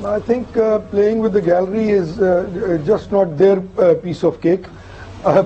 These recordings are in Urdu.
I think playing with the gallery is just not their piece of cake.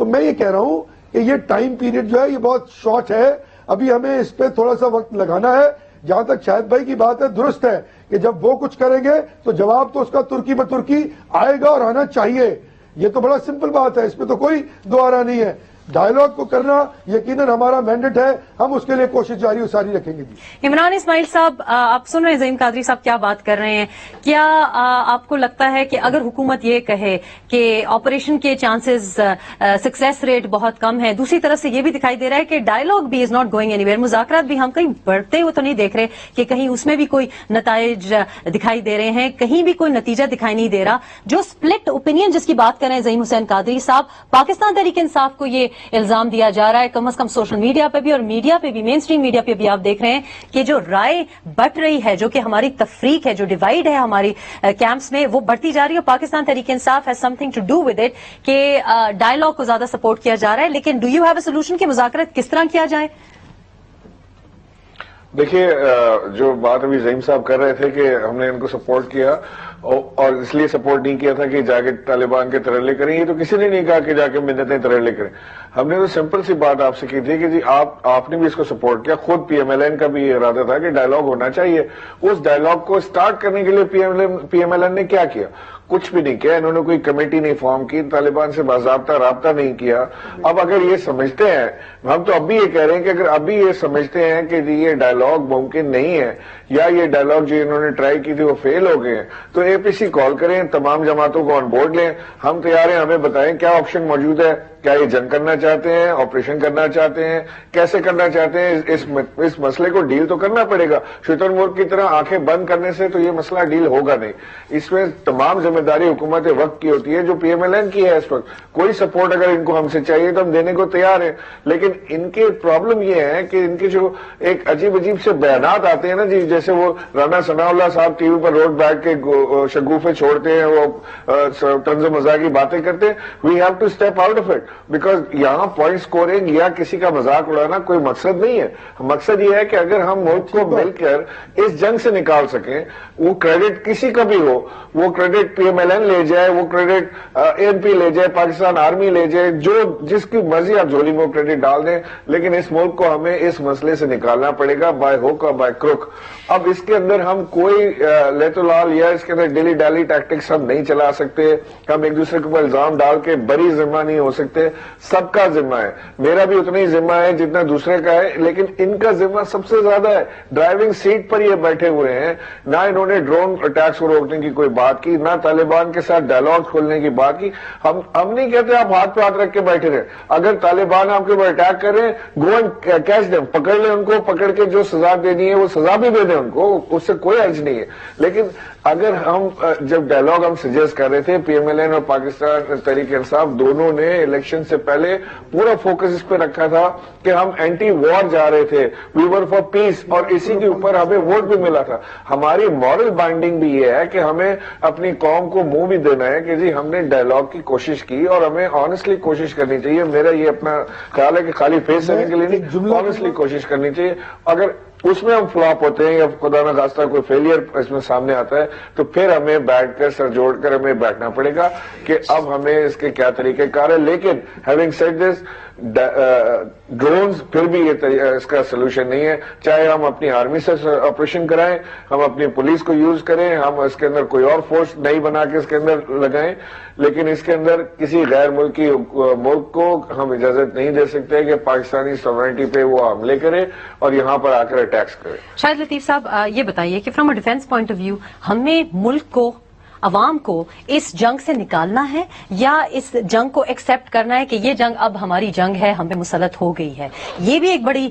تو میں یہ کہہ رہا ہوں کہ یہ ٹائم پیریڈ جو ہے یہ بہت شارٹ ہے, ابھی ہمیں اس پہ تھوڑا سا وقت لگانا ہے. جہاں تک شاہد بھائی کی بات ہے, درست ہے کہ جب وہ کچھ کریں گے تو جواب تو اس کا ترکی بترکی آئے گا اور آنا چاہیے. یہ تو بڑا سمپل بات ہے, اس پہ تو کوئی دوہرا نہیں ہے. ڈائیلاگ کو کرنا یقیناً ہمارا مینڈیٹ ہے, ہم اس کے لیے کوشش جاری و ساری رکھیں گے. عمران اسماعیل صاحب, آپ سن رہے ہیں زعیم قادری صاحب کیا بات کر رہے ہیں. کیا آپ کو لگتا ہے کہ اگر حکومت یہ کہے کہ آپریشن کے چانسز, سکسیس ریٹ بہت کم ہے, دوسری طرف سے یہ بھی دکھائی دے رہا ہے کہ ڈائیلاگ بھی is not going any where, مذاکرات بھی ہم کہیں بڑھتے ہوئے تو نہیں دیکھ رہے کہ کہیں اس میں بھی کوئی نتائج دکھائی دے رہے ہیں, کہیں بھی کوئی نتیجہ دکھائی نہیں دے رہا. جو سپلٹ اوپینین جس کی بات کر رہے ہیں زعیم حسین قادری صاحب, پاکستان تحریک انصاف کو یہ الزام دیا جا رہا ہے, کم از کم سوشل میڈیا پہ بھی اور میڈیا پہ بھی, مین اسٹریم میڈیا پہ بھی آپ دیکھ رہے ہیں کہ جو رائے بٹ رہی ہے, جو کہ ہماری تفریق ہے, جو ڈیوائیڈ ہے ہماری کیمپس میں, وہ بڑھتی جا رہی ہے. Pakistan Tehreek Insaf has something to do with it کہ ڈائیلاگ کو زیادہ سپورٹ کیا جا رہا ہے, لیکن do you have a solution کہ مذاکرات کس طرح کیا جائے؟ دیکھیے, جو بات ابھی زعیم صاحب کر رہے تھے کہ ہم نے ان کو سپورٹ کیا اور اس لیے سپورٹ نہیں کیا تھا کہ جا کے طالبان کے ترلے کریں, یہ تو کسی نے نہیں کہا کہ جا کے منتیں ترلے کریں. ہم نے تو سمپل سی بات آپ سے کی تھی کہ جی آپ نے بھی اس کو سپورٹ کیا, خود پی ایم ایل این کا بھی یہ ارادہ تھا کہ ڈائیلاگ ہونا چاہیے. اس ڈائیلاگ کو سٹارٹ کرنے کے لیے پی ایم ایل این نے کیا کیا؟ کچھ بھی نہیں کیا. انہوں نے کوئی کمیٹی نہیں فارم کی, طالبان سے باضابطہ رابطہ نہیں کیا. اب اگر یہ سمجھتے ہیں, ہم تو اب بھی یہ کہہ رہے ہیں کہ اگر ابھی یہ سمجھتے ہیں کہ یہ ڈائیلاگ ممکن نہیں ہے یا یہ ڈائیلاگ جو انہوں نے ٹرائی کی تھی وہ فیل ہو گئے ہیں, تو اے پی سی کال کریں, تمام جماعتوں کو آن بورڈ لیں. ہم تیار ہیں, ہمیں بتائیں کیا آپشن موجود ہے. کیا یہ جنگ کرنا چاہتے ہیں, آپریشن کرنا چاہتے ہیں, کیسے کرنا چاہتے ہیں؟ اس مسئلے کو ڈیل تو کرنا پڑے گا. شیطان ملک کی طرح آنکھیں بند کرنے سے تو یہ مسئلہ ڈیل ہوگا نہیں. اس میں تمام ذمہ داری حکومت وقت کی ہوتی ہے, جو پی ایم ایل این کی ہے اس وقت. کوئی سپورٹ اگر ان کو ہم سے چاہیے تو ہم دینے کو تیار ہیں, لیکن ان کے پرابلم یہ ہے کہ ان کے جو ایک عجیب سے بیانات آتے ہیں نا جی, جیسے وہ رانا ثناء اللہ صاحب ٹی وی پر روڈ بیٹھ کے شگوفے چھوڑتے ہیں, وہ طنز و مزاح کی باتیں کرتے ہیں. We have to step out of it, because یہاں پوائنٹ سکورنگ یا کسی کا مذاق اڑانا کوئی مقصد نہیں ہے. مقصد یہ ہے کہ اگر ہم ملک کو مل کر اس جنگ سے نکال سکیں, وہ کریڈٹ کسی کا بھی ہو, وہ credit P M L N لے جائے, وہ کریڈٹ اے این پی لے جائے, پاکستان آرمی لے جائے, جو جس کی مرضی آپ جھولی میں کریڈٹ ڈال دیں, لیکن اس ملک کو ہمیں اس مسئلے سے نکالنا پڑے گا, بائی ہوک اور بائی کروک. اب اس کے اندر ہم کوئی لیت و لال یا اس کے اندر ڈیلی ڈیلی ٹیکٹکس ہم نہیں چلا سکتے. ہم ایک دوسرے کے اوپر الزام ڈال کے بری ذمہ نہیں ہو سکتے. سب کا ذمہ ہے, میرا بھی اتنا ہی ذمہ ہے جتنا دوسرے کا ہے, لیکن ان کا ذمہ سب سے زیادہ ہے. ڈرائیونگ سیٹ پر یہ بیٹھے ہوئے ہیں, نہ انہوں نے ڈرون اٹیکس کو روکنے کی کوئی بات کی, نہ طالبان کے ساتھ ڈائیلاگ کھولنے کی بات کی. ہم نہیں کہتے آپ ہاتھ پہ ہاتھ رکھ کے بیٹھے رہے. اگر طالبان آپ کے اوپر اٹیک کر رہے ہیں, گو اینڈ کیچ دیم, پکڑ لیں ان کو, پکڑ کے جو سزا دینی ہے وہ سزا بھی دے دیں ان کو, اس سے کوئی حرج نہیں ہے. لیکن اگر ہم جب ڈائیلاگ ہم سجیسٹ کر رہے تھے, پی ایم ایل این اور پاکستان تحریک انصاف دونوں نے الیکشن سے پہلے پورا فوکس اس پہ رکھا تھا کہ ہم اینٹی وار جا رہے تھے, وی ور فار پیس, اور اسی کے اوپر ہمیں ووٹ بھی ملا تھا. ہماری مورل بائنڈنگ بھی یہ ہے کہ ہمیں اپنی قوم کو منہ بھی دینا ہے کہ جی ہم نے ڈائیلاگ کی کوشش کی, اور ہمیں آنےسٹلی کوشش کرنی چاہیے. میرا یہ اپنا خیال ہے کہ خالی فیس دینے کے لیے نہیں, آنےسٹلی کوشش کرنی چاہیے. اگر اس میں ہم فلاپ ہوتے ہیں یا خدا نہ خواستہ کوئی فیلئر اس میں سامنے آتا ہے, تو پھر ہمیں بیٹھ کر سر جوڑ کر ہمیں بیٹھنا پڑے گا کہ اب ہمیں اس کے کیا طریقہ کار ہے. لیکن ہیونگ سیڈ دس, ڈرونز پھر بھی یہ اس کا سولوشن نہیں ہے. چاہے ہم اپنی آرمی سے آپریشن کرائیں, ہم اپنی پولیس کو یوز کریں, ہم اس کے اندر کوئی اور فورس نہیں بنا کے اس کے اندر لگائیں, لیکن اس کے اندر کسی غیر ملکی ملک کو ہم اجازت نہیں دے سکتے کہ پاکستانی سوورنٹی پہ وہ حملے کرے اور یہاں پر آ کر اٹیکس کرے. شاہد لطیف صاحب, یہ بتائیے کہ from a defence point of view ہمیں ملک کو, عوام کو اس جنگ سے نکالنا ہے یا اس جنگ کو ایکسپٹ کرنا ہے کہ یہ جنگ اب ہماری جنگ ہے, ہم پہ مسلط ہو گئی ہے؟ یہ بھی ایک بڑی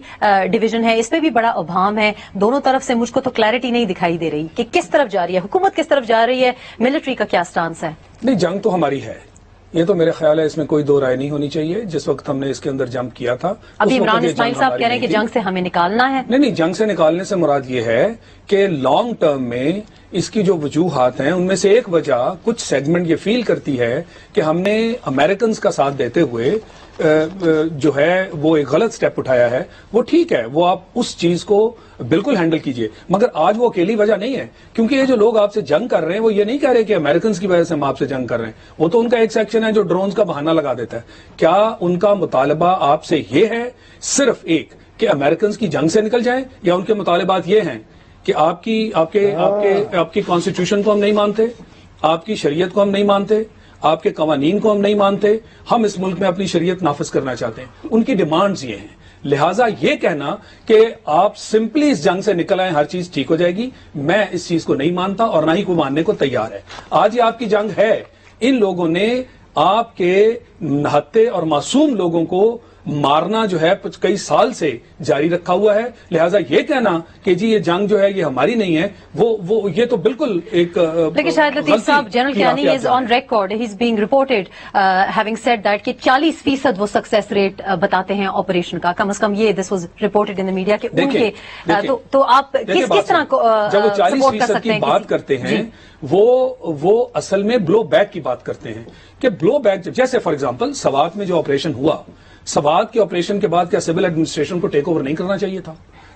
ڈویژن ہے, اس پہ بھی بڑا ابہام ہے. دونوں طرف سے مجھ کو تو کلیئرٹی نہیں دکھائی دے رہی کہ کس طرف جا رہی ہے حکومت, کس طرف جا رہی ہے, ملٹری کا کیا سٹانس ہے. نہیں, جنگ تو ہماری ہے, یہ تو میرا خیال ہے, اس میں کوئی دو رائے نہیں ہونی چاہیے. جس وقت ہم نے اس کے اندر جمپ کیا تھا, ابھی عمران اسماعیل صاحب کہہ رہے ہیں کہ جنگ سے ہمیں نکالنا ہے. نہیں, جنگ سے نکالنے سے مراد یہ ہے کہ لانگ ٹرم میں اس کی جو وجوہات ہیں ان میں سے ایک وجہ کچھ سیگمنٹ یہ فیل کرتی ہے کہ ہم نے امریکنز کا ساتھ دیتے ہوئے جو ہے وہ ایک غلط سٹیپ اٹھایا ہے. وہ ٹھیک ہے, وہ آپ اس چیز کو بالکل ہینڈل کیجئے, مگر آج وہ اکیلی وجہ نہیں ہے, کیونکہ یہ جو لوگ آپ سے جنگ کر رہے ہیں وہ یہ نہیں کہہ رہے کہ امریکنز کی وجہ سے ہم آپ سے جنگ کر رہے ہیں. وہ تو ان کا ایک سیکشن ہے جو ڈرونز کا بہانہ لگا دیتا ہے. کیا ان کا مطالبہ آپ سے یہ ہے صرف ایک کہ امریکنز کی جنگ سے نکل جائیں, یا ان کے مطالبات یہ ہیں کہ آپ کی کانسٹیٹیوشن کو ہم نہیں مانتے, آپ کی شریعت کو ہم نہیں مانتے, آپ کے قوانین کو ہم نہیں مانتے, ہم اس ملک میں اپنی شریعت نافذ کرنا چاہتے ہیں. ان کی ڈیمانڈز یہ ہیں. لہٰذا یہ کہنا کہ آپ سمپلی اس جنگ سے نکل آئیں ہر چیز ٹھیک ہو جائے گی, میں اس چیز کو نہیں مانتا اور نہ ہی کوئی ماننے کو تیار ہے. آج یہ آپ کی جنگ ہے. ان لوگوں نے آپ کے نہتے اور معصوم لوگوں کو مارنا جو ہے کئی سال سے جاری رکھا ہوا ہے. لہٰذا یہ کہنا کہ جی یہ جنگ جو ہے یہ ہماری نہیں ہے, وہ یہ تو بالکل ایک لیکن شاید Latif sahab, general Kayani is on record, he is being reported having said that کہ 40% وہ سکسیس ریٹ بتاتے ہیں آپریشن کا, کم از کم یہ this was reported in the media کہ ان کے تو آپ کس طرح کو جب وہ 40% کی بات کرتے ہیں وہ اصل میں بلو بیک کی بات کرتے ہیں کہ بلو بیک جیسے فار ایگزامپل سوات میں جو آپریشن ہوا, سوات کے آپریشن کے بعد کیا سول ایڈمنسٹریشن کو ٹیک اوور نہیں کرنا چاہیے تھا؟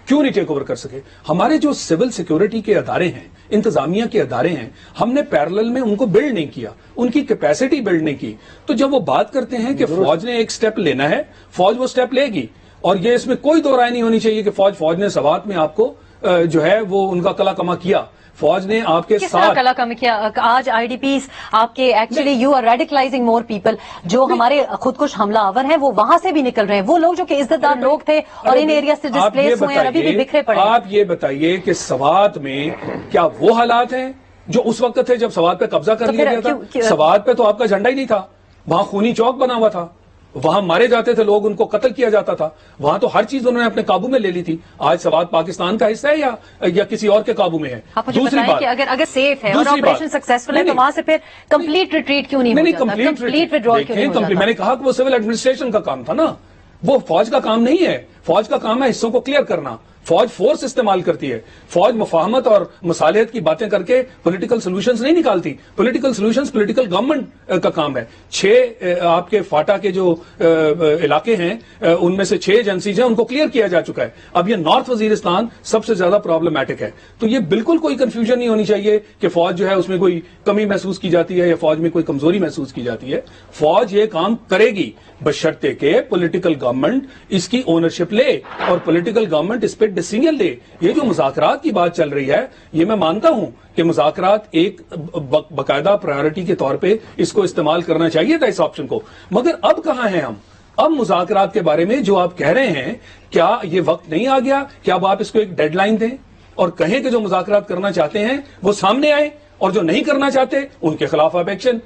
کیوں نہیں ٹیک اوور کر سکے؟ ہمارے جو سول سیکورٹی کے ادارے ہیں, انتظامیہ کے ادارے ہیں, ہم نے پیرلل میں ان کو بلڈ نہیں کیا, ان کی کیپیسٹی بلڈ نہیں کی. تو جب وہ بات کرتے ہیں کہ فوج نے ایک سٹیپ لینا ہے, فوج وہ سٹیپ لے گی, اور یہ اس میں کوئی دو رائے نہیں ہونی چاہیے کہ فوج نے سوات میں آپ کو جو ہے وہ ان کا کلا کما کیا. فوج نے آپ کے ساتھ کلا کم کیا. آج آئی ڈی پیز آپ کے actually you are radicalising more people, جو ہمارے خودکش حملہ آور ہیں وہ وہاں سے بھی نکل رہے ہیں, وہ لوگ جو کہ عزت دار لوگ تھے اور ان ایریا سے ڈسپلیس ہوئے اور ابھی بھی بکھرے پڑے. آپ یہ بتائیے کہ سوات میں کیا وہ حالات ہیں جو اس وقت تھے جب سوات پہ قبضہ کر لیا گیا تھا؟ سوات پہ تو آپ کا جھنڈا ہی نہیں تھا, وہاں خونی چوک بنا ہوا تھا, وہاں مارے جاتے تھے لوگ, ان کو قتل کیا جاتا تھا, وہاں تو ہر چیز انہوں نے اپنے قابو میں لے لی تھی. آج سوات پاکستان کا حصہ ہے یا کسی اور کے قابو میں ہے؟ دوسری بات کہ اگر سیف ہے اور آپریشن سکسیسفل ہے تو وہاں سے پھر کمپلیٹ ریٹریٹ کیوں نہیں ہو جاتا, کمپلیٹ ودرول کیوں نہیں ہو جاتا؟ میں نے کہا کہ وہ سول ایڈمنسٹریشن کا کام تھا نا, وہ فوج کا کام نہیں ہے. فوج کا کام ہے حصوں کو کلیئر کرنا. فوج فورس استعمال کرتی ہے, فوج مفاہمت اور مصالحت کی باتیں کر کے پولیٹیکل سولوشنز نہیں نکالتی. پولیٹیکل سولوشنز پولیٹیکل گورنمنٹ کا کام ہے. 6 آپ کے فاٹا کے جو علاقے ہیں ان میں سے 6 ایجنسیز ہیں, ان کو کلیئر کیا جا چکا ہے. اب یہ نارتھ وزیرستان سب سے زیادہ پرابلمٹک ہے. تو یہ بالکل کوئی کنفیوژن نہیں ہونی چاہیے کہ فوج جو ہے اس میں کوئی کمی محسوس کی جاتی ہے یا فوج میں کوئی کمزوری محسوس کی جاتی ہے. فوج یہ کام کرے گی بشرطے کہ پولیٹیکل گورنمنٹ اس کی اونرشپ لے اور پولیٹیکل گورنمنٹ اس پہ ڈیسیژن لے. یہ جو مذاکرات کی بات چل رہی ہے, یہ میں مانتا ہوں کہ مذاکرات ایک باقاعدہ پرائیورٹی کے طور پہ اس کو استعمال کرنا چاہیے تھا اس آپشن کو, مگر اب کہاں ہیں ہم؟ اب مذاکرات کے بارے میں جو آپ کہہ رہے ہیں, کیا یہ وقت نہیں آ گیا کہ اب آپ اس کو ایک ڈیڈ لائن دیں اور کہیں کہ جو مذاکرات کرنا چاہتے ہیں وہ سامنے آئے, اور جو نہیں کرنا چاہتے ان کے خلاف آپ ایکشن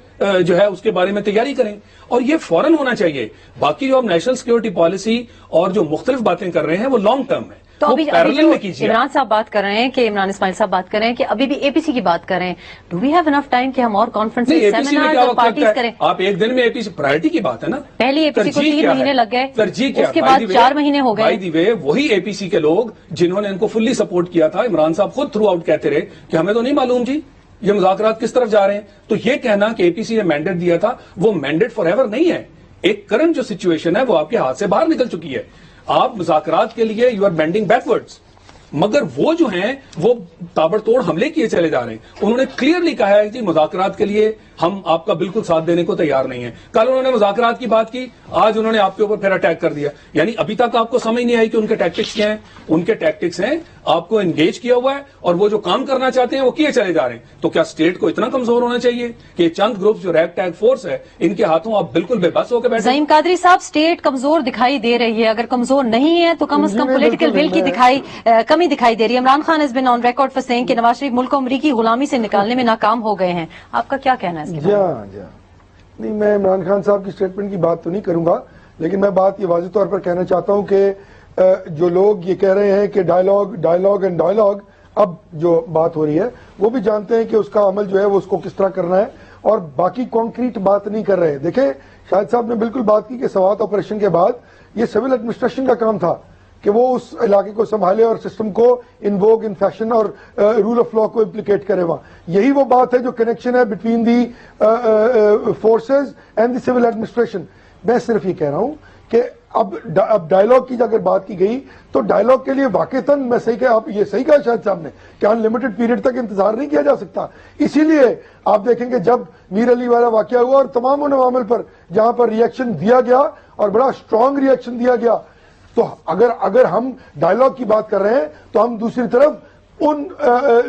جو ہے اس کے بارے میں تیاری کریں, اور یہ فوراً ہونا چاہیے. باقی جو ہم نیشنل سیکورٹی پالیسی اور جو مختلف باتیں کر رہے ہیں وہ لانگ ٹرم ہے. تو ابھی عمران صاحب بات کر رہے ہیں کہ عمران اسماعیل صاحب بات کر رہے ہیں کہ ابھی بھی اے پی سی کی بات کر رہے ہیں. Do we have enough time کہ ہم اور کانفرنس سیمینار اور پارٹیز کریں؟ آپ ایک دن میں اے پی سی پرائرٹی کی بات ہے نا, پہلی اے پی سی کو 3 مہینے لگ گئے, ترجیح کیا, اس کے بعد 4 مہینے ہو گئے. بائی دی وے وہی اے پی سی کے لوگ جنہوں نے ان کو فلی سپورٹ کیا تھا, عمران صاحب خود تھرو آؤٹ کہتے رہے کہ ہمیں تو نہیں معلوم جی یہ مذاکرات کس طرف جا رہے ہیں. تو یہ کہنا کہ اے پی سی نے مینڈیٹ دیا تھا, وہ مینڈیٹ فار ایور نہیں ہے. ایک کرنٹ جو سچویشن ہے وہ آپ کے ہاتھ سے باہر نکل چکی ہے. آپ مذاکرات کے لیے یو آر بینڈنگ بیکورڈز, مگر وہ جو ہیں وہ تابڑ توڑ حملے کیے چلے جا رہے ہیں. انہوں نے کلیئرلی کہا ہے کہ مذاکرات کے لیے ہم آپ کا بالکل ساتھ دینے کو تیار نہیں ہیں. کل انہوں نے مذاکرات کی بات کی, آج انہوں نے آپ کے اوپر پھر اٹیک کر دیا. یعنی ابھی تک آپ کو سمجھ نہیں آئی کہ ان کے ٹیکٹکس کیا ہیں. ان کے ٹیکٹکس ہیں آپ کو انگیج کیا ہوا ہے اور وہ جو کام کرنا چاہتے ہیں وہ کیے چلے جا رہے ہیں. تو کیا اسٹیٹ کو اتنا کمزور ہونا چاہیے کہ چند گروپ جو ریگ ٹیگ فورس ہے ان کے ہاتھوں آپ بالکل بے بس ہو کے بیٹھے؟ زعیم قادری صاحب, اسٹیٹ کمزور دکھائی دے رہی ہے, اگر کمزور نہیں ہے تو کم از کم پولیٹیکل ول کی کمی دکھائی دے رہی ہے. Imran Khan has been on record for saying کہ نواز شریف ملک کو امریکی غلامی سے نکالنے میں ناکام ہو گئے ہیں. آپ کا کیا کہنا ہے اس کے بارے میں؟ نہیں, میں عمران خان صاحب کی اسٹیٹمنٹ کی بات تو نہیں کروں گا, لیکن میں بات یہ واضح طور پر کہنا چاہتا ہوں کہ جو لوگ یہ کہہ رہے ہیں کہ ڈائلاگ اینڈ ڈائلاگ, اب جو بات ہو رہی ہے وہ بھی جانتے ہیں کہ اس کا عمل جو ہے وہ اس کو کس طرح کرنا ہے, اور باقی کانکریٹ بات نہیں کر رہے. دیکھیں شاہد صاحب نے بالکل بات کی کہ سوات آپریشن کے بعد یہ سول ایڈمنسٹریشن کا کام تھا کہ وہ اس علاقے کو سنبھالے اور سسٹم کو ان ووگ ان فیشن اور رول آف لا کو امپلیکیٹ کرے وہاں. یہی وہ بات ہے جو کنیکشن ہے between the forces and the civil administration. میں صرف یہ کہہ رہا ہوں کہ اب ڈائلاگ کی اگر بات کی گئی تو ڈائلاگ کے لیے واقعتاً میں صحیح کہ آپ یہ صحیح کہا شاید صاحب نے کہ ان لمیٹڈ پیریڈ تک انتظار نہیں کیا جا سکتا. اسی لیے آپ دیکھیں کہ جب میر علی والا واقعہ ہوا اور تمام ان عوامل پر جہاں پر ریئیکشن دیا گیا اور بڑا اسٹرانگ ریئیکشن دیا گیا, تو اگر ہم ڈائلاگ کی بات کر رہے ہیں تو ہم دوسری طرف ان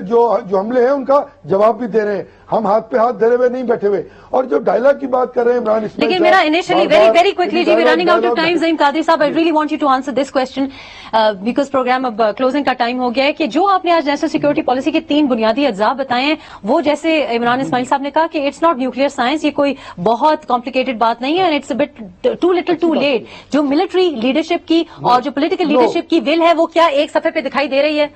جو حملے ہیں ان کا جواب بھی دے رہے ہیں. ہم ہاتھ پہ ہاتھ دھرے ہوئے نہیں بیٹھے ہوئے. اور جو ڈائلاگ کی بات کر رہے ہیں عمران اسماعیل, لیکن میرا انیشلی ویری کوئکلی جی running out of time. Zaeem Qadri صاحب, I really want you to answer this question because programme اب کلوزنگ کا ٹائم ہو گیا ہے, کہ جو آپ نے آج نیشنل سیکورٹی پالیسی کے 3 بنیادی اجزاء بتائے ہیں, وہ جیسے عمران اسماعیل صاحب نے کہا کہ اٹس ناٹ نیوکلیئر سائنس, یہ کوئی بہت کمپلیکیٹڈ بات نہیں ہے, and it's but too little too late. جو ملٹری لیڈرشپ کی اور جو پولیٹیکل لیڈرشپ کی ول ہے وہ کیا ایک صفحے پہ دکھائی دے رہی ہے؟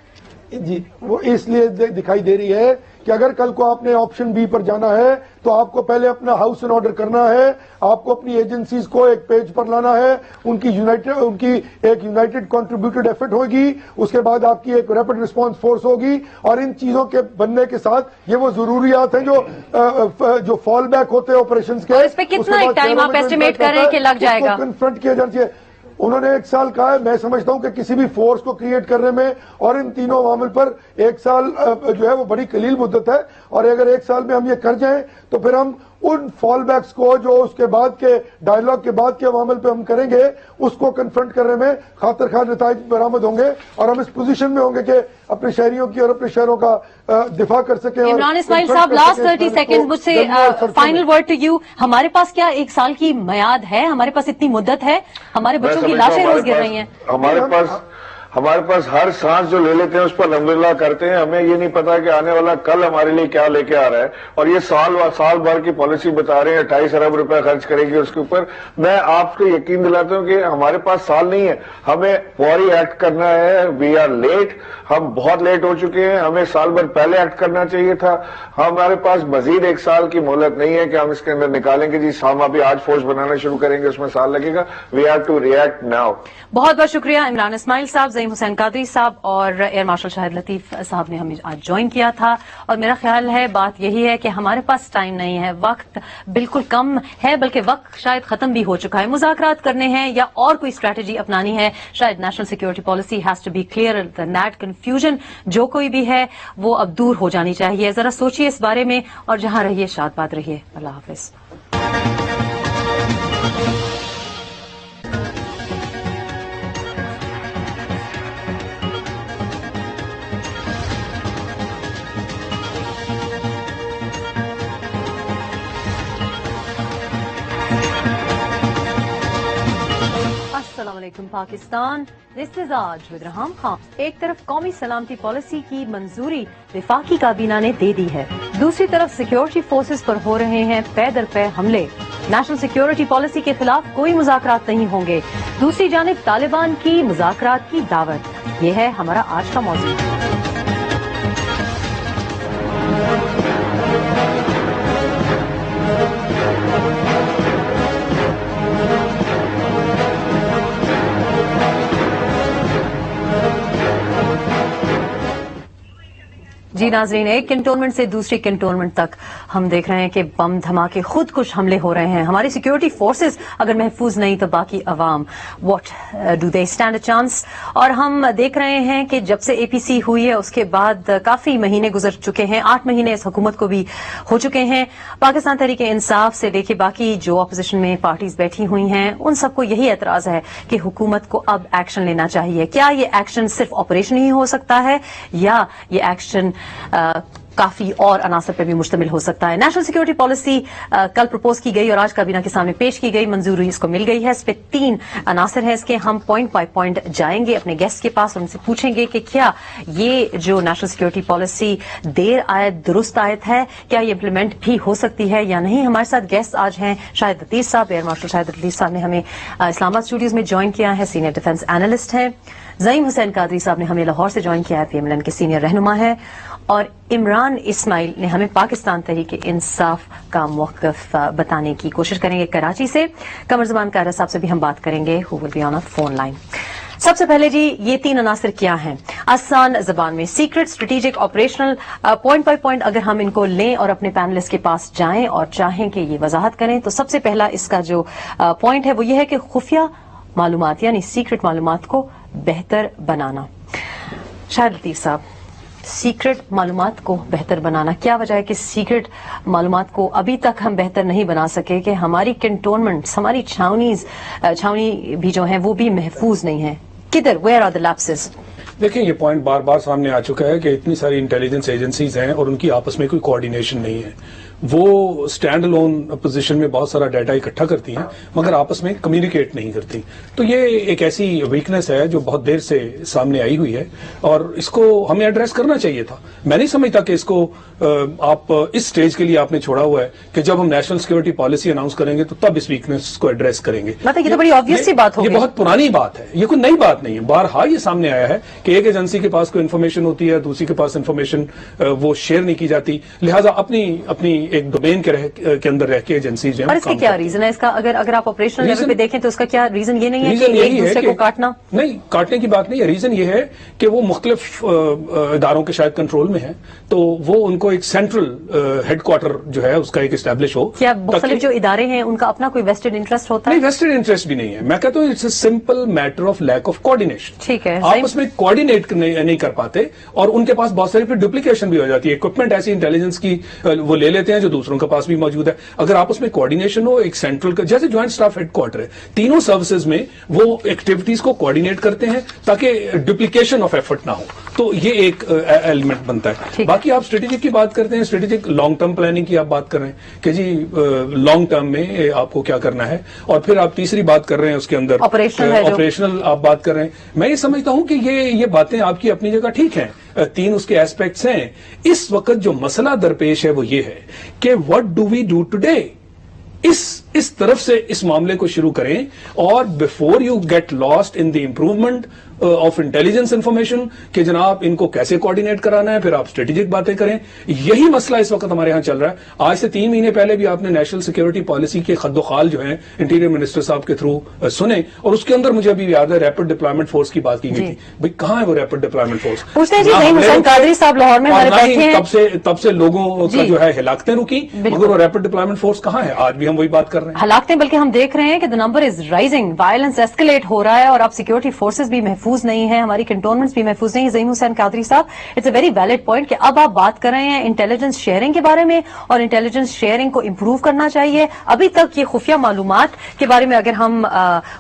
جی وہ اس لیے دکھائی دے رہی ہے کہ اگر کل کو آپ نے آپشن بی پر جانا ہے تو آپ کو پہلے اپنا ہاؤس ان آرڈر کرنا ہے, آپ کو اپنی ایجنسیز کو ایک پیج پر لانا ہے, ان کی ایک یونائٹڈ کنٹریبیوٹڈ ایفرٹ ہوگی, اس کے بعد آپ کی ایک ریپڈ رسپانس فورس ہوگی, اور ان چیزوں کے بننے کے ساتھ یہ وہ ضروریات ہیں جو فال بیک ہوتے ہیں آپریشنز کے. اس پہ کتنا ایک ٹائم آپ ایسٹیمیٹ کر رہے ہیں کہ لگ جائے گا؟ کنفرنٹ کیا جانا چاہیے. انہوں نے 1 سال کہا ہے. میں سمجھتا ہوں کہ کسی بھی فورس کو کریٹ کرنے میں اور ان تینوں عوامل پر 1 سال جو ہے وہ بڑی قلیل مدت ہے, اور اگر 1 سال میں ہم یہ کر جائیں تو پھر ہم ان فال بیکس کو جو اس کے بعد کے ڈائلاگ کے بعد کے عوامل پہ ہم کریں گے اس کو کنفرنٹ کرنے میں خاطر خواہ نتائج برآمد ہوں گے, اور ہم اس پوزیشن میں ہوں گے کہ اپنے شہریوں کی اور اپنے شہروں کا دفاع کر سکیں. عمران اسماعیل صاحب, لاسٹ 30 سیکنڈ مجھ سے فائنل ورڈ ٹو یو. ہمارے پاس کیا 1 سال کی میعاد ہے؟ ہمارے پاس اتنی مدت ہے؟ ہمارے بچوں کی لاشیں روز گر رہی ہیں. ہمارے پاس ہر سانس جو لے لیتے ہیں اس پر الحمدللہ کرتے ہیں. ہمیں یہ نہیں پتا کہ آنے والا کل ہمارے لیے کیا لے کے آ رہا ہے, اور یہ سال بھر کی پالیسی بتا رہے ہیں 28 ارب روپے خرچ کرے گی اس کے اوپر. میں آپ کو یقین دلاتا ہوں کہ ہمارے پاس سال نہیں ہے, ہمیں فوری ایکٹ کرنا ہے. وی آر لیٹ, ہم بہت لیٹ ہو چکے ہیں. ہمیں سال بھر پہلے ایکٹ کرنا چاہیے تھا. ہمارے پاس مزید 1 سال کی مہلت نہیں ہے کہ ہم اس کے اندر نکالیں گے جی ہم ابھی آج فورس بنانا شروع کریں گے, اس میں سال لگے گا. We have to react now. بہت بہت شکریہ عمران اسماعیل صاحب, زعیم حسین قادری صاحب اور ایئر مارشل شاہد لطیف صاحب نے ہمیں آج جوائن کیا تھا. اور میرا خیال ہے بات یہی ہے کہ ہمارے پاس ٹائم نہیں ہے, وقت بالکل کم ہے, بلکہ وقت شاید ختم بھی ہو چکا ہے. مذاکرات کرنے ہیں یا اور کوئی اسٹریٹجی اپنانی ہے, شاید national security policy has to be clear then that. Confusion جو کوئی بھی ہے وہ اب دور ہو جانی چاہیے. ذرا سوچیے اس بارے میں, اور جہاں رہیے شاد باد رہیے. اللہ حافظ. السلام علیکم پاکستان, دس از آج ود رحام خان. ایک طرف قومی سلامتی پالیسی کی منظوری وفاقی کابینہ نے دے دی ہے, دوسری طرف سیکیورٹی فورسز پر ہو رہے ہیں پے در پے حملے. نیشنل سیکیورٹی پالیسی کے خلاف کوئی مذاکرات نہیں ہوں گے, دوسری جانب طالبان کی مذاکرات کی دعوت. یہ ہے ہمارا آج کا موضوع. جی ناظرین, ایک کنٹونمنٹ سے دوسری کنٹونمنٹ تک ہم دیکھ رہے ہیں کہ بم دھماکے, خود کش حملے ہو رہے ہیں. ہماری سیکیورٹی فورسز اگر محفوظ نہیں تو باقی عوام what do they stand a chance. اور ہم دیکھ رہے ہیں کہ جب سے اے پی سی ہوئی ہے اس کے بعد کافی مہینے گزر چکے ہیں, 8 مہینے اس حکومت کو بھی ہو چکے ہیں. پاکستان تحریک انصاف سے لے کے باقی جو اپوزیشن میں پارٹیز بیٹھی ہوئی ہیں ان سب کو یہی اعتراض ہے کہ حکومت کو اب ایکشن لینا چاہیے. کیا یہ ایکشن صرف آپریشن ہی ہو سکتا ہے یا یہ ایکشن کافی اور عناصر پہ بھی مشتمل ہو سکتا ہے؟ نیشنل سیکورٹی پالیسی کل پرپوز کی گئی اور آج کابینہ کے سامنے پیش کی گئی, منظوری اس کو مل گئی ہے. اس پہ 3 عناصر ہیں اس کے. ہم پوائنٹ بائی پوائنٹ جائیں گے اپنے گیسٹ کے پاس اور ان سے پوچھیں گے کہ کیا یہ جو نیشنل سیکورٹی پالیسی دیر آیت درست آیت ہے, کیا یہ امپلیمنٹ بھی ہو سکتی ہے یا نہیں. ہمارے ساتھ گیسٹ آج ہیں شاہد لطیف صاحب, ایئر مارشل شاہد لطیف صاحب نے ہمیں اسلام آباد اسٹوڈیوز میں جوائن کیا ہے, سینئر ڈیفنس اینالسٹ ہیں. زعیم حسین قادری صاحب نے ہمیں لاہور سے جوائن کیا ہے, پی ایم ایل این کے سینئر رہنما ہے. اور عمران اسماعیل نے ہمیں پاکستان تحریک انصاف کا موقف بتانے کی کوشش کریں گے کراچی سے. قمر زمان قاہرہ صاحب سے بھی ہم بات کریں گے, who will be on phone line. سب سے پہلے جی یہ 3 عناصر کیا ہیں آسان زبان میں؟ Secret, strategic, operational, point by point اگر ہم ان کو لیں اور اپنے پینلسٹ کے پاس جائیں اور چاہیں کہ یہ وضاحت کریں تو سب سے پہلا اس کا جو پوائنٹ ہے وہ یہ ہے کہ خفیہ معلومات یعنی سیکرٹ معلومات کو بہتر بنانا. شاہد لطیف صاحب، سیکرٹ معلومات کو بہتر بنانا، کیا وجہ ہے کہ سیکرٹ معلومات کو ابھی تک ہم بہتر نہیں بنا سکے کہ ہماری کنٹونمنٹس، ہماری چھاونی بھی جو ہیں وہ بھی محفوظ نہیں ہیں؟ کدھر، ویئر آر دا لیپسز؟ دیکھیں یہ پوائنٹ بار بار سامنے آ چکا ہے کہ اتنی ساری انٹیلیجنس ایجنسیز ہیں اور ان کی آپس میں کوئی کوآرڈینیشن نہیں ہے. وہ اسٹینڈ الون پوزیشن میں بہت سارا ڈیٹا اکٹھا کرتی ہیں مگر آپس میں کمیونیکیٹ نہیں کرتی. تو یہ ایک ایسی ویکنس ہے جو بہت دیر سے سامنے آئی ہوئی ہے اور اس کو ہمیں ایڈریس کرنا چاہیے تھا. میں نہیں سمجھتا کہ اس کو آپ اس سٹیج کے لیے آپ نے چھوڑا ہوا ہے کہ جب ہم نیشنل سیکورٹی پالیسی اناؤنس کریں گے تو تب اس ویکنس کو ایڈریس کریں گے. مطلب یہ تو بڑی آبویس سی بات ہو گئی. یہ بہت پرانی بات ہے، یہ کوئی نئی بات نہیں ہے. بارہا یہ سامنے آیا ہے کہ ایک ایجنسی کے پاس کوئی انفارمیشن ہوتی ہے، دوسری کے پاس انفارمیشن وہ شیئر نہیں کی جاتی، لہٰذا اپنی ایک ڈومین کے اندر رہ کے ایجنسیز جو ہیں. اور اس کا کیا ریزن ہے؟ اس کا اگر آپ آپریشنل لیول پہ دیکھیں تو اس کا کیا ریزن یہ نہیں ہے ریزن کہ ایک دوسرے کو کاٹنا؟ نہیں، کاٹنے کی بات نہیں ہے. ریزن یہ ہے کہ وہ مختلف اداروں کے شاید کنٹرول میں ہیں تو وہ ان کو ایک سینٹرل ہیڈ کوارٹر جو ہے اس کا ایک اسٹیبلش ہو. کیا مختلف جو ادارے ہیں ان کا اپنا کوئی ویسٹڈ انٹرسٹ ہوتا ہے؟ نہیں، ویسٹڈ انٹرسٹ بھی نہیں ہے. میں کہتا ہوں it's a simple matter of lack of coordination. ٹھیک ہے، آپس میں کوآرڈینیٹ نہیں کر پاتے اور ان کے پاس بہت ساری پھر ڈپلیکیشن بھی ہو جاتی ہے. اکوپمنٹ ایسی انٹیلیجنس کی وہ لے لیتے ہیں جو دوسروں کے پاس بھی موجود ہے. اگر آپس میں کوآرڈینیشن ہو ایک سینٹرل کا، جیسے جوائنٹ اسٹاف ہیڈ کوارٹر ہے، تینوں سروسز میں وہ ایکٹیویٹیز کو کوآرڈینیٹ کرتے ہیں تاکہ ڈپلیکیشن آف ایفرٹ نہ ہو. تو یہ ایک ایلیمنٹ بنتا ہے. باقی آپ اسٹریٹجک کی بات کرتے ہیں، اسٹریٹجک لانگ ٹرم پلاننگ کی آپ بات کر رہے ہیں کہ جی لانگ ٹرم میں آپ کو کیا کرنا ہے، اور پھر آپ تیسری بات کر رہے ہیں اس کے اندر آپریشنل آپ بات کر رہے ہیں. میں یہ سمجھتا ہوں کہ یہ باتیں آپ کی اپنی جگہ ٹھیک ہیں، 3 اس کے ایسپیکٹس ہیں. اس وقت جو مسئلہ درپیش ہے وہ یہ ہے کہ what do we do today؟ اس طرف سے اس معاملے کو شروع کریں اور before you get lost in the improvement of intelligence information کہ جناب ان کو کیسے کوآرڈینیٹ کرانا ہے، پھر آپ اسٹریٹجک باتیں کریں. یہی مسئلہ اس وقت ہمارے ہاں چل رہا ہے. آج سے 3 مہینے پہلے بھی آپ نے نیشنل سیکورٹی پالیسی کے خد و خال جو ہیں انٹیریئر منسٹر صاحب کے تھرو سنے اور اس کے اندر مجھے ابھی یاد ہے ریپڈ ڈپلائمنٹ فورس کی بات کی گئی تھی. بھائی کہاں ہے وہ ریپڈ ڈپلائمنٹ فورس؟ تب سے لوگوں کا جو ہے ہلاکتیں رکی مگر وہ ریپڈ ڈپلائمنٹ فورس کہاں ہے؟ آج بھی ہم وہی بات کر رہے ہیں. ہلاکتیں بلکہ ہم دیکھ رہے ہیں کہ the number is rising، violence escalate ہو رہا ہے اور اب سیکورٹی فورسز بھی محفوظ نہیں ہیں، ہماری کنٹونمنٹس بھی محفوظ نہیں. ظہیم Hussain Qadri sahab, it's a very valid point کہ اب آپ بات کر رہے ہیں انٹیلیجنس شیئرنگ کے بارے میں اور انٹیلیجنس شیئرنگ کو امپروو کرنا چاہیے. ابھی تک یہ خفیہ معلومات کے بارے میں اگر ہم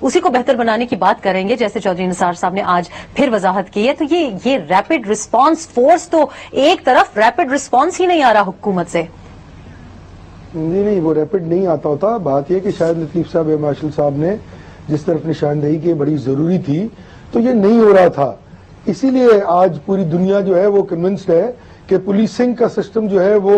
اسی کو بہتر بنانے کی بات کریں گے جیسے چودھری نثار صاحب نے آج پھر وضاحت کی ہے تو یہ ریپڈ رسپانس فورس تو ایک طرف ریپڈ رسپانس ہی نہیں آ رہا حکومت سے. نہیں وہ ریپڈ نہیں آتا ہوتا. بات یہ کہ شاید لطیف صاحب مارشل صاحب نے جس طرف نشاندہی کی بڑی ضروری تھی تو یہ نہیں ہو رہا تھا. اسی لیے آج پوری دنیا جو ہے وہ کنونسڈ ہے کہ پولیسنگ کا سسٹم جو ہے وہ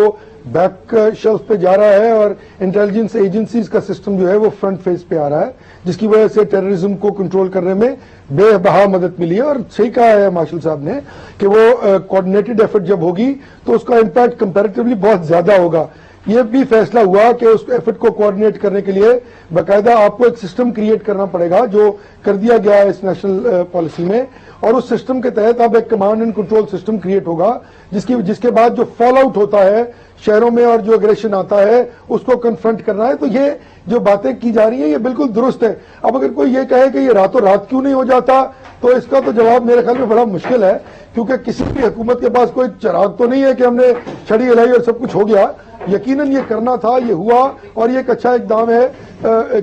بیک شیلف پہ جا رہا ہے اور انٹیلیجنس ایجنسیز کا سسٹم جو ہے وہ فرنٹ فیس پہ آ رہا ہے جس کی وجہ سے ٹیررزم کو کنٹرول کرنے میں بے بہا مدد ملی ہے. اور صحیح کہا ہے مارشل صاحب نے کہ وہ کوآرڈینیٹڈ ایفرٹ جب ہوگی تو اس کا امپیکٹ کمپیریٹیولی بہت زیادہ ہوگا. یہ بھی فیصلہ ہوا کہ اس ایفرٹ کو کوآرڈینیٹ کرنے کے لیے باقاعدہ آپ کو ایک سسٹم کریٹ کرنا پڑے گا جو کر دیا گیا ہے اس نیشنل پالیسی میں اور اس سسٹم کے تحت اب ایک command and control system create ہوگا جس کے بعد جو فال آؤٹ ہوتا ہے شہروں میں اور جو اگریشن آتا ہے اس کو کنفرنٹ کرنا ہے. تو یہ جو باتیں کی جا رہی ہیں یہ بالکل درست ہے. اب اگر کوئی یہ کہے کہ یہ راتوں رات کیوں نہیں ہو جاتا تو اس کا تو جواب میرے خیال میں بڑا مشکل ہے کیونکہ کسی بھی حکومت کے پاس کوئی چراغ تو نہیں ہے کہ ہم نے چھڑی ہلائی اور سب کچھ ہو گیا. یقیناً یہ کرنا تھا، یہ ہوا اور یہ ایک اچھا اقدام ہے.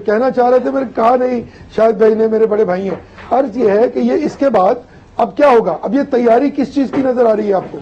کہنا چاہ رہے تھے میں نے کہا نہیں، شاید بھائی نے، میرے بڑے بھائی ہیں. عرض یہ ہے کہ یہ اس کے بعد اب کیا ہوگا. اب یہ تیاری کس چیز کی نظر آ رہی ہے آپ کو؟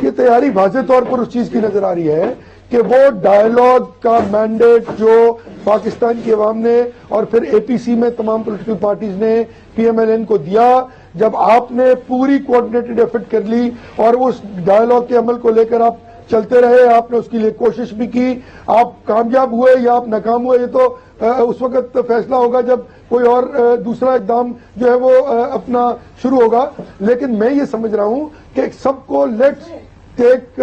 یہ تیاری واضح طور پر اس چیز کی نظر آ رہی ہے کہ وہ ڈائیلاگ کا مینڈیٹ جو پاکستان کی عوام نے اور پھر اے پی سی میں تمام پولیٹیکل پارٹیز نے پی ایم ایل این کو دیا، جب آپ نے پوری کوآرڈینیٹڈ ایفرٹ کر لی اور اس ڈائیلاگ کے عمل کو لے کر آپ چلتے رہے، آپ نے اس کے لیے کوشش بھی کی، آپ کامیاب ہوئے یا آپ ناکام ہوئے، یہ تو اس وقت فیصلہ ہوگا جب کوئی اور دوسرا اقدام جو ہے وہ اپنا شروع ہوگا. لیکن میں یہ سمجھ رہا ہوں کہ سب کو let's take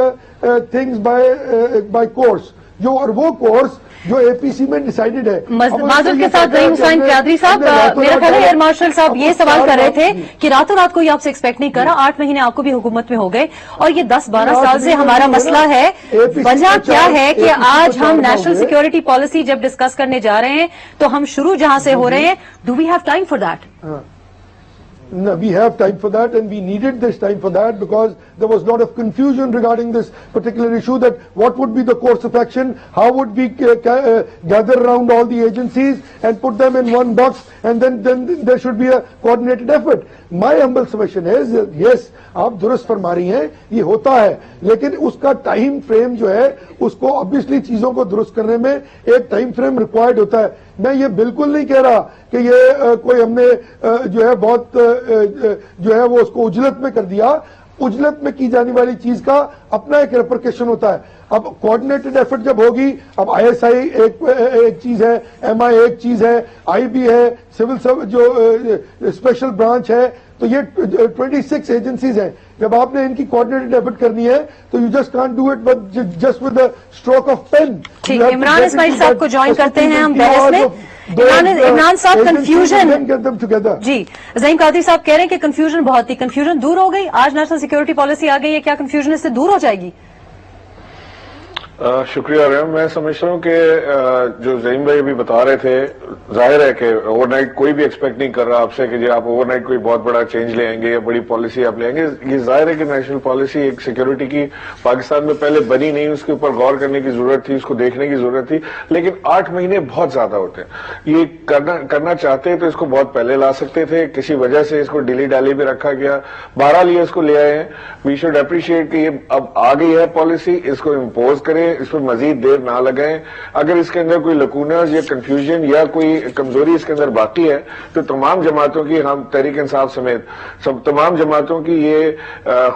things by course. جو اور وہ کورس جو APC میں ڈیسائیڈڈ ہے. معذرت کے ساتھ زعیم حسین قیادری صاحب, میرا خیال ہے ایئر مارشل صاحب یہ سوال کر رہے تھے کہ راتوں رات کوئی آپ سے ایکسپیکٹ نہیں کر رہا, 8 مہینے آپ کو بھی حکومت میں ہو گئے اور یہ 10-12 سال سے ہمارا مسئلہ ہے. وجہ کیا ہے کہ آج ہم نیشنل سیکورٹی پالیسی جب ڈسکس کرنے جا رہے ہیں تو ہم شروع جہاں سے ہو رہے ہیں, do we have time for that? No, we have time for that, and we needed this time for that because there was a lot of confusion regarding this particular issue, that what would be the course of action, how would we gather around all the agencies and put them in one box, and then there should be a coordinated effort. My humble submission is, yes, آپ درست فرما رہی ہیں, یہ ہوتا ہے, لیکن اس کا ٹائم فریم جو ہے اس کو obviously چیزوں کو درست کرنے میں ایک ٹائم فریم ریکوائرڈ ہوتا ہے. میں یہ بالکل نہیں کہہ رہا کہ یہ کوئی ہم نے جو ہے بہت جو ہے وہ اس کو اجلت میں کر دیا. اجلت میں کی جانے والی چیز کا اپنا ایک ریپرکیشن ہوتا ہے. اب کوآرڈینیٹڈ ایفرٹ جب ہوگی, اب ISI ایک چیز ہے, MI ایک چیز ہے, IB ہے, سول جو اسپیشل برانچ ہے, تو یہ 26 ایجنسیز ہیں. جب آپ نے ان کی کوآرڈینیٹڈ ایفرٹ کرنی ہے تو you just can't do it just with stroke of pen. ٹھیک, عمران اسماعیل صاحب کو جوائن کرتے ہیں ہم بحث میں. عمران صاحب کنفیوژن, جی زعیم قادری صاحب کہہ رہے ہیں کہ کنفیوژن بہت تھی, کنفیوژن دور ہو گئی, آج نیشنل سیکورٹی پالیسی آ گئی ہے, کیا کنفیوژن اس سے دور ہو جائے گی؟ شکریہ رحم. میں سمجھتا ہوں کہ جو زعیم بھائی ابھی بتا رہے تھے, ظاہر ہے کہ اوور نائٹ کوئی بھی ایکسپیکٹ نہیں کر رہا آپ سے کہ جی آپ اوور نائٹ کوئی بہت بڑا چینج لے آئیں گے یا بڑی پالیسی آپ لے آئیں گے. یہ ظاہر ہے کہ نیشنل پالیسی ایک سیکورٹی کی پاکستان میں پہلے بنی نہیں, اس کے اوپر غور کرنے کی ضرورت تھی, اس کو دیکھنے کی ضرورت تھی, لیکن 8 مہینے بہت زیادہ ہوتے ہیں. یہ کرنا چاہتے تو اس کو بہت پہلے لا سکتے تھے, کسی وجہ سے اس کو ڈیلی ڈالی میں رکھا گیا. بہرحال یہ اس کو لے آئے ہیں. وی شوڈ اپریشیٹ کہ یہ اب آ گئی ہے پالیسی, اس کو امپوز کریں, اس پر مزید دیر نہ لگائیں. اگر اس کے اندر کوئی لکونز یا کنفیوژن یا کوئی کمزوری اس کے اندر باقی ہے تو تمام جماعتوں کی, ہم تحریک انصاف سمیت تمام جماعتوں کی یہ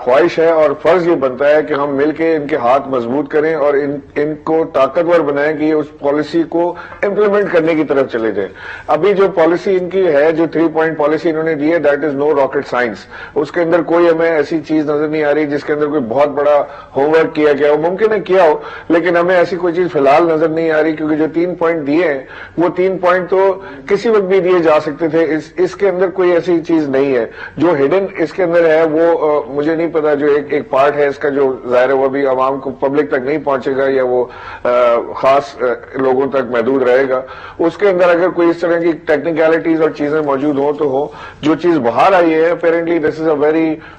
خواہش ہے اور فرض یہ بنتا ہے کہ ہم مل کے ان کے ہاتھ مضبوط کریں اور ان کو طاقتور بنائیں کہ یہ اس پالیسی کو امپلیمنٹ کرنے کی طرف چلے جائیں. ابھی جو پالیسی ان کی ہے, جو 3 پوائنٹ پالیسی انہوں نے دی ہے, that is no rocket science. اس کے اندر کوئی ہمیں ایسی چیز نظر نہیں آ رہی جس کے اندر کوئی بہت بڑا ہوم ورک کیا گیا ہو. ممکن ہے کیا ہو, لیکن ہمیں ایسی کوئی چیز فی الحال نظر نہیں آ رہی, کیونکہ جو 3 پوائنٹ دیے ہیں وہ 3 پوائنٹ تو کسی وقت بھی دیے جا سکتے تھے. اس کے اندر کوئی ایسی چیز نہیں ہے. جو ہڈن اس کے اندر ہے وہ مجھے نہیں پتا, جو ایک پارٹ ہے اس کا جو ظاہر ہے وہ بھی عوام کو پبلک تک نہیں پہنچے گا یا وہ خاص لوگوں تک محدود رہے گا. اس کے اندر اگر کوئی اس طرح کی ٹیکنیکلٹیز اور چیزیں موجود ہوں تو ہو. جو چیز باہر آئی ہے apparently this is a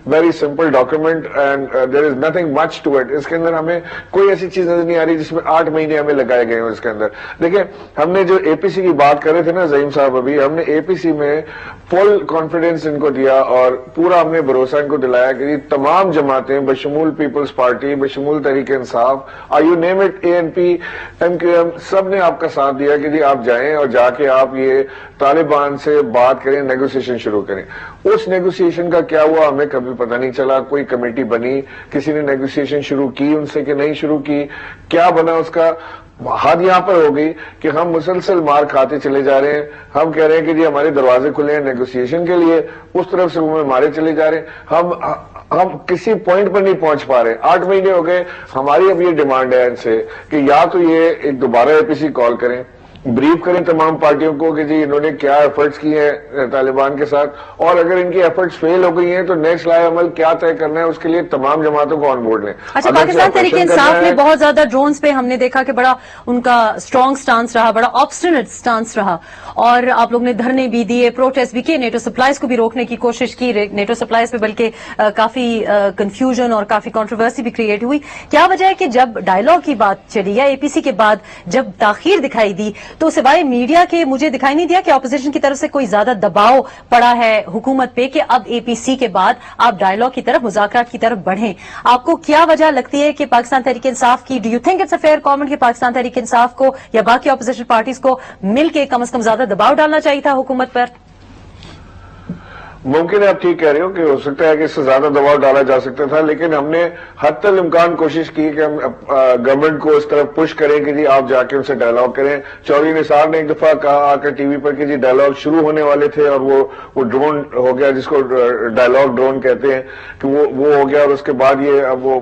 very simple document and there is nothing much to it. اس کے اندر ہمیں کوئی ایسی چیز نظر نہیں آ رہی جس میں 8 مہینے ہمیں لگائے گئے ہوں. اس کے اندر دیکھیں, ہم نے جو APC کی بات کر رہے تھے نا زعیم صاحب, ابھی ہم نے APC میں فل کانفیڈنس ان کو دیا اور پورا ہم نے بھروسہ ان کو دلایا کہ یہ تمام جماعتیں بشمول پیپلز پارٹی, بشمول Tehreek Insaf, you name it, ANP, MQM, سب نے آپ کا ساتھ دیا کہ جی آپ جائیں اور جا کے آپ یہ طالبان سے بات کریں, نیگوسیشن شروع کریں. اس نیگوسیشن کا کیا ہوا ہمیں کبھی پتہ نہیں چلا. کوئی کمیٹی بنی, کسی نے نیگوسیشن شروع کی ان سے کہ نہیں شروع کی, کیا بنا اس کا؟ حد یہاں پر ہو گئی کہ ہم مسلسل مار کھاتے چلے جا رہے ہیں. ہم کہہ رہے ہیں کہ جی ہمارے دروازے کھلے ہیں نیگوسیشن کے لیے, اس طرف سے وہ مارے چلے جا رہے ہیں. ہم کسی پوائنٹ پر نہیں پہنچ پا رہے. 8 مہینے ہو گئے. ہماری اب یہ ڈیمانڈ ہے ان سے کہ یا تو یہ ایک دوبارہ APC کال کریں, بریف کریں تمام پارٹیوں کو کہ جی انہوں نے کیا ایفرٹس کیے ہیں طالبان کے ساتھ, اور اگر ان کی ایفرٹس فیل ہو گئی ہیں تو نیکسٹ لائے عمل کیا طے کرنا ہے, اس کے لیے تمام جماعتوں کو آن بورڈ لیں. اچھا, پاکستان تحریک انصاف نے بہت زیادہ ڈرونز پہ ہم نے دیکھا کہ بڑا ان کا اسٹرانگ سٹانس رہا, بڑا آبسٹینٹ سٹانس رہا, اور آپ لوگ نے دھرنے بھی دیے, پروٹیسٹ بھی کیے, نیٹو سپلائز کو بھی روکنے کی کوشش کی. نیٹو سپلائز پہ بلکہ کافی کنفیوژن اور کافی کنٹروورسی بھی کریٹ ہوئی. کیا وجہ ہے کہ جب ڈائیلاگ کی بات چلی یا APC کے بعد جب تاخیر دکھائی دی تو سوائے میڈیا کے مجھے دکھائی نہیں دیا کہ اپوزیشن کی طرف سے کوئی زیادہ دباؤ پڑا ہے حکومت پہ کہ اب APC کے بعد آپ ڈائیلاگ کی طرف, مذاکرات کی طرف بڑھیں. آپ کو کیا وجہ لگتی ہے کہ پاکستان تحریک انصاف کی, do you think it's a fair comment کہ پاکستان تحریک انصاف کو یا باقی اپوزیشن پارٹیز کو مل کے کم از کم زیادہ دباؤ ڈالنا چاہیے تھا حکومت پر؟ ممکن ہے آپ ٹھیک کہہ رہے ہو کہ ہو سکتا ہے کہ اس سے زیادہ دباؤ ڈالا جا سکتا تھا، لیکن ہم نے حد تک امکان کوشش کی کہ ہم گورنمنٹ کو اس طرف پش کریں کہ جی آپ جا کے ان سے ڈائلاگ کریں. چودھری نثار نے ایک دفعہ کہا آ کر ٹی وی پر کہ جی ڈائلاگ شروع ہونے والے تھے اور وہ ڈرون ہو گیا، جس کو ڈائلاگ ڈرون کہتے ہیں، کہ وہ ہو گیا. اور اس کے بعد یہ اب وہ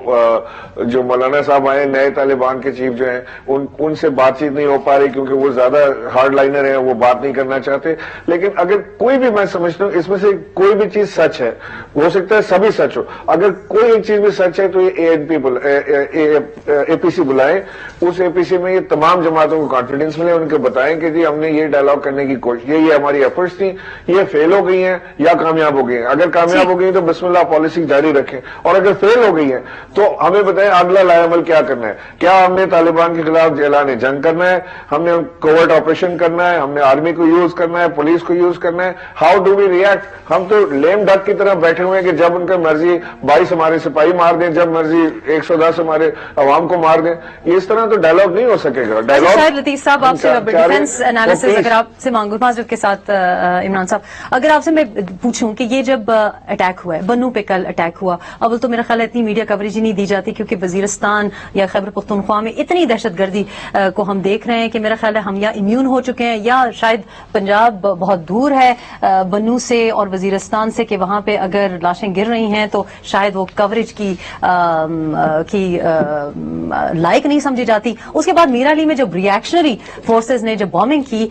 جو مولانا صاحب آئے نئے طالبان کے چیف جو ہیں ان سے بات چیت نہیں ہو پا رہی کیونکہ وہ زیادہ ہارڈ لائنر ہیں، وہ بات نہیں کرنا چاہتے. لیکن اگر کوئی بھی، میں سمجھتا ہوں اس میں سے کوئی بھی چیز سچ ہے، ہو سکتا ہے سبھی سچ ہو، اگر کوئی ایک چیز بھی سچ ہے تو یہ اے پی سی بلائیں، اس اے پی سی میں یہ تمام جماعتوں کو کانفیڈنس ملے، ان کو بتائیں کہ جی ہم نے یہ ڈائلاگ کرنے کی کوشش، یہ ہماری ایفرٹس تھیں، یہ فیل ہو گئی ہیں یا کامیاب ہو گئی ہیں. اگر کامیاب ہو گئی تو بسم اللہ پالیسی جاری رکھیں، اور اگر فیل ہو گئی ہیں تو ہمیں بتائیں اگلا لائے عمل کیا کرنا ہے. کیا ہم نے طالبان کے خلاف اعلان جنگ کرنا ہے، ہم نے کوورٹ آپریشن کرنا ہے، ہم نے آرمی کو یوز کرنا ہے، پولیس کو یوز کرنا ہے؟ How do we react? ہم تو لیم ڈک کی طرح بیٹھے ہوئے ہیں کہ جب ان کا مرضی 22 ہمارے سپاہی مار دیں، جب مرضی 110 ہمارے عوام کو مار دیں. اس طرح تو ڈائلاگ نہیں ہو سکے گا. ڈائلاگ شاید لطیف صاحب آپ سے ڈیفنس انالیسس اگر آپ سے مانگوں معذرت کے ساتھ عمران صاحب، اگر آپ سے میں پوچھوں کہ یہ جب اٹیک ہوا ہے بنو پہ کل اٹیک ہوا، اول تو میرا خیال ہے اتنی میڈیا کوریج ہی نہیں دی جاتی کیونکہ وزیرستان یا خیبر پختونخوا میں اتنی دہشت گردی کو ہم دیکھ رہے ہیں کہ میرا خیال ہے ہم یا امیون ہو چکے ہیں یا شاید پنجاب بہت دور ہے بنو سے اور وزیرستان سے کہ وہاں پہ اگر لاشیں گر رہی ہیں تو شاید وہ کوریج کی لائق نہیں سمجھی جاتی. اس کے بعد میرا علی میں جب ریئیکشنری فورسز نے جب بامبنگ کی،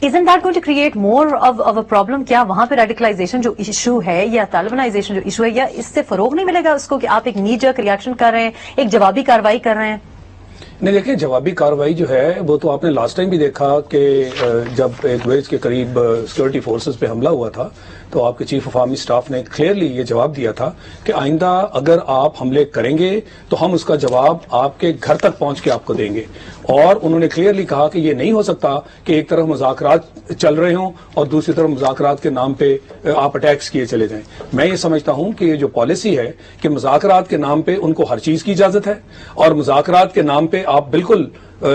isn't that going to create more of a problem؟ کیا وہاں پہ ریڈیکلائزیشن جو ایشو ہے یا طالبانائزیشن جو ایشو ہے، یا اس سے فروغ نہیں ملے گا اس کو کہ آپ ایک نی جرک ریئیکشن کر رہے ہیں، ایک جوابی کارروائی کر رہے ہیں؟ نہیں دیکھیں، جوابی کارروائی جو ہے وہ تو آپ نے لاسٹ ٹائم بھی دیکھا کہ جب ایک ویج کے قریب سیکورٹی فورسز پہ حملہ ہوا تھا تو آپ کے چیف آف آرمی سٹاف نے کلیئرلی یہ جواب دیا تھا کہ آئندہ اگر آپ حملے کریں گے تو ہم اس کا جواب آپ کے گھر تک پہنچ کے آپ کو دیں گے. اور انہوں نے کلیئرلی کہا کہ یہ نہیں ہو سکتا کہ ایک طرف مذاکرات چل رہے ہوں اور دوسری طرف مذاکرات کے نام پہ آپ اٹیکس کیے چلے جائیں. میں یہ سمجھتا ہوں کہ یہ جو پالیسی ہے کہ مذاکرات کے نام پہ ان کو ہر چیز کی اجازت ہے اور مذاکرات کے نام پہ آپ بالکل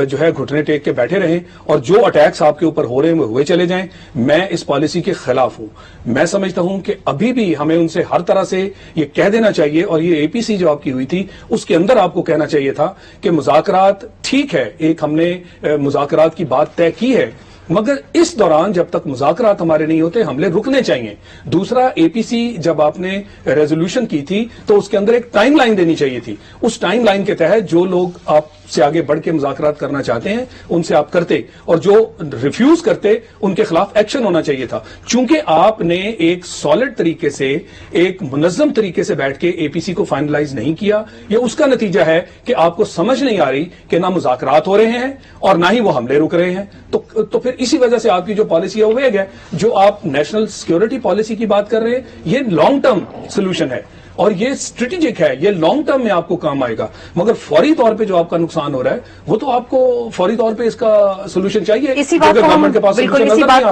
جو ہے گھٹنے ٹیک کے بیٹھے رہیں اور جو اٹیکس آپ کے اوپر ہو رہے ہیں وہ ہوئے چلے جائیں، میں اس پالیسی کے خلاف ہوں. میں سمجھتا ہوں کہ ابھی بھی ہمیں ان سے ہر طرح سے یہ کہہ دینا چاہیے، اور یہ اے پی سی جو آپ کی ہوئی تھی اس کے اندر آپ کو کہنا چاہیے تھا کہ مذاکرات ٹھیک ہے، ایک ہم نے مذاکرات کی بات طے کی ہے، مگر اس دوران جب تک مذاکرات ہمارے نہیں ہوتے حملے رکنے چاہیے. دوسرا، اے پی سی جب آپ نے ریزولوشن کی تھی تو اس کے اندر ایک ٹائم لائن دینی چاہیے تھی. اس ٹائم لائن کے تحت جو لوگ آپ سے آگے بڑھ کے مذاکرات کرنا چاہتے ہیں ان سے آپ کرتے، اور جو ریفیوز کرتے ان کے خلاف ایکشن ہونا چاہیے تھا. چونکہ آپ نے ایک سالڈ طریقے سے، ایک منظم طریقے سے بیٹھ کے اے پی سی کو فائنلائز نہیں کیا، یہ اس کا نتیجہ ہے کہ آپ کو سمجھ نہیں آ رہی کہ نہ مذاکرات ہو رہے ہیں اور نہ ہی وہ حملے رک رہے ہیں. تو پھر اسی وجہ سے آپ کی جو پالیسی ہے وہ ویگ ہے. جو آپ نیشنل سیکورٹی پالیسی کی بات کر رہے ہیں یہ لانگ ٹرم سولوشن ہے اور یہ اسٹریٹجک ہے، یہ لانگ ٹرم میں آپ کو کام آئے گا. مگر فوری طور پہ جو آپ کا نقصان ہو رہا ہے وہ تو آپ کو فوری طور پہ اس کا سولوشن چاہیے. اسی بات کو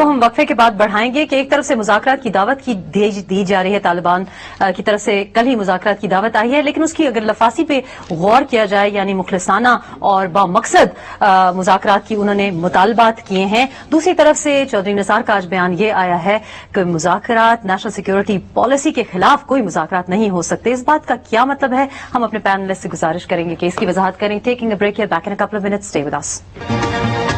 ہم وقفے کے بعد بڑھائیں گے کہ ایک طرف سے مذاکرات کی دعوت دی جا رہی ہے، طالبان کی طرف سے کل ہی مذاکرات کی دعوت آئی ہے، لیکن اس کی اگر لفاظی پہ غور کیا جائے یعنی مخلصانہ اور با مقصد مذاکرات کی انہوں نے مطالبات کیے ہیں. دوسری طرف سے چودھری نثار کا آج بیان یہ آیا ہے کہ مذاکرات نیشنل سیکورٹی پالیسی کے خلاف کوئی مذاکرات نہیں ہو سکتے. اس بات کا کیا مطلب ہے؟ ہم اپنے پینلسٹ سے گزارش کریں گے کہ اس کی وضاحت کریں. Taking a break here, back in a couple of minutes, stay with us.